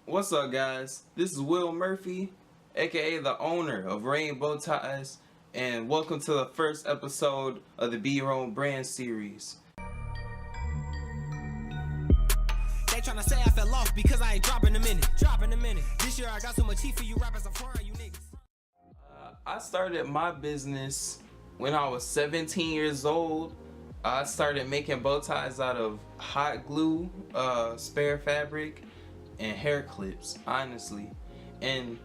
What's up, guys? This is Will Murphy, aka the owner of Rainbow Ties, and welcome to the first episode of the Be Your Own Brand series. They tryna say I fell off because I ain't dropping a minute. This year I got so much heat for you rappers, I'm frying you niggas. I started my business when I was 17 years old. I started making bow ties out of hot glue, spare fabric, and hair clips, honestly. And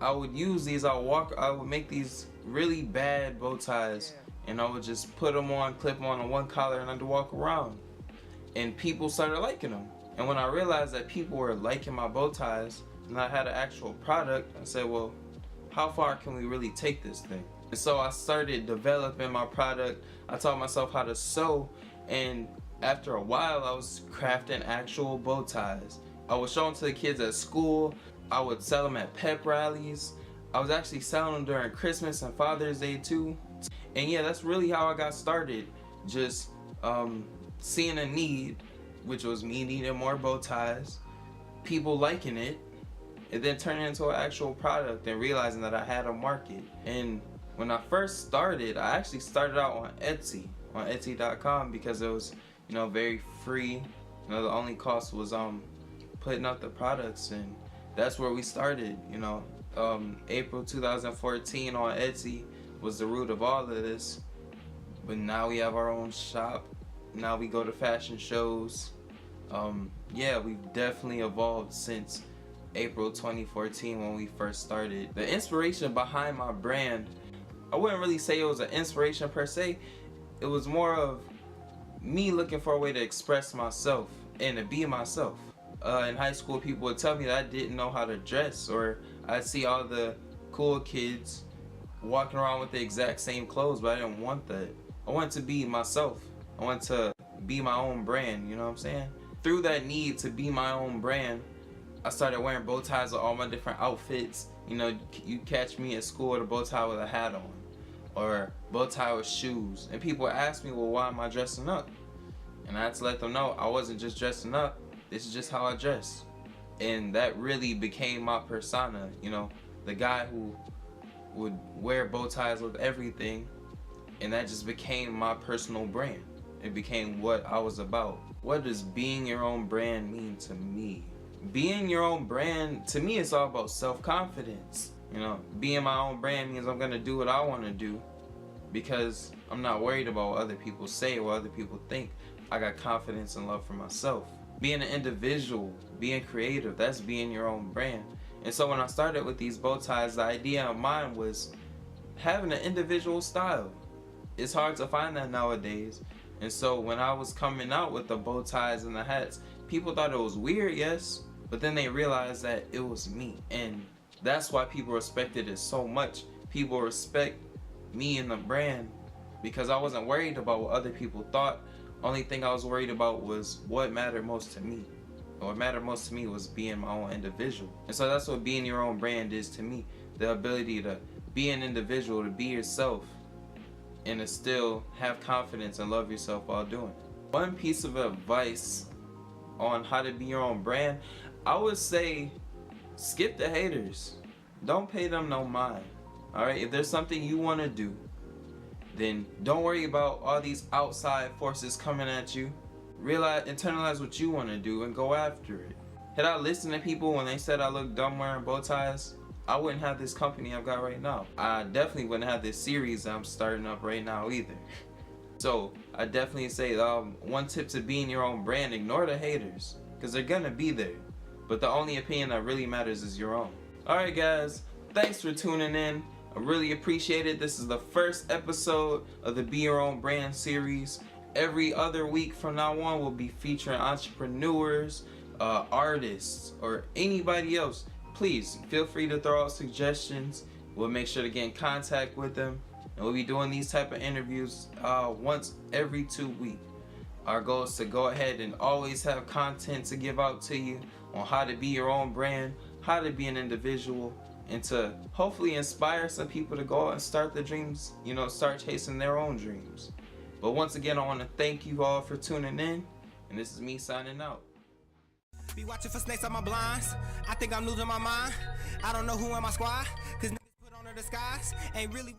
I would use these. I would make these really bad bow ties, and I would just put them on, clip them on one collar, and I'd walk around. And people started liking them. And when I realized that people were liking my bow ties, and I had an actual product, I said, well, how far can we really take this thing? And so I started developing my product. I taught myself how to sew, and after a while I was crafting actual bow ties. I would show them to the kids at school. I would sell them at pep rallies. I was actually selling them during Christmas and Father's Day too. And yeah, that's really how I got started. Just seeing a need, which was me needing more bow ties, people liking it, and then turning it into an actual product and realizing that I had a market. And when I first started, I actually started out on Etsy.com because it was, very free. The only cost was putting up the products, and that's where we started. April 2014 on Etsy was the root of all of this. But now we have our own shop. Now we go to fashion shows. Yeah, we've definitely evolved since April 2014 when we first started. The inspiration behind my brand, I wouldn't really say it was an inspiration per se. It was more of me looking for a way to express myself and to be myself. In high school, people would tell me that I didn't know how to dress, or I'd see all the cool kids walking around with the exact same clothes, but I didn't want that. I wanted to be myself. I wanted to be my own brand, you know what I'm saying? Through that need to be my own brand, I started wearing bow ties with all my different outfits. You catch me at school with a bow tie with a hat on, or bow tie with shoes. And people would ask me, well, why am I dressing up? And I had to let them know I wasn't just dressing up. This is just how I dress. And that really became my persona, the guy who would wear bow ties with everything. And that just became my personal brand. It became what I was about. What does being your own brand mean to me? Being your own brand, to me, it's all about self-confidence. Being my own brand means I'm gonna do what I wanna do because I'm not worried about what other people say or what other people think. I got confidence and love for myself. Being an individual, being creative, that's being your own brand. And so when I started with these bow ties, the idea of mine was having an individual style. It's hard to find that nowadays. And so when I was coming out with the bow ties and the hats, people thought it was weird, yes, but then they realized that it was me. And that's why people respected it so much. People respect me and the brand because I wasn't worried about what other people thought. Only thing I was worried about was what mattered most to me. And what mattered most to me was being my own individual. And so that's what being your own brand is to me. The ability to be an individual, to be yourself, and to still have confidence and love yourself while doing it. One piece of advice on how to be your own brand, I would say skip the haters. Don't pay them no mind. Alright, if there's something you want to do, then don't worry about all these outside forces coming at you. Internalize what you want to do and go after it. Had I listened to people when they said I looked dumb wearing bow ties, I wouldn't have this company I've got right now. I definitely wouldn't have this series I'm starting up right now either. So I definitely say one tip to being your own brand, ignore the haters, because they're gonna be there. But the only opinion that really matters is your own. Alright guys, thanks for tuning in. I really appreciate it. This is the first episode of the Be Your Own Brand series. Every other week from now on, we'll be featuring entrepreneurs, artists, or anybody else. Please feel free to throw out suggestions. We'll make sure to get in contact with them. And we'll be doing these type of interviews once every 2 weeks. Our goal is to go ahead and always have content to give out to you on how to be your own brand, how to be an individual, and to hopefully inspire some people to go out and start their dreams, start chasing their own dreams. But once again, I want to thank you all for tuning in, and this is me signing out. Be watching for snakes on my blinds. I think I'm losing my mind. I don't know who in my squad, cause niggas put on a disguise. Ain't really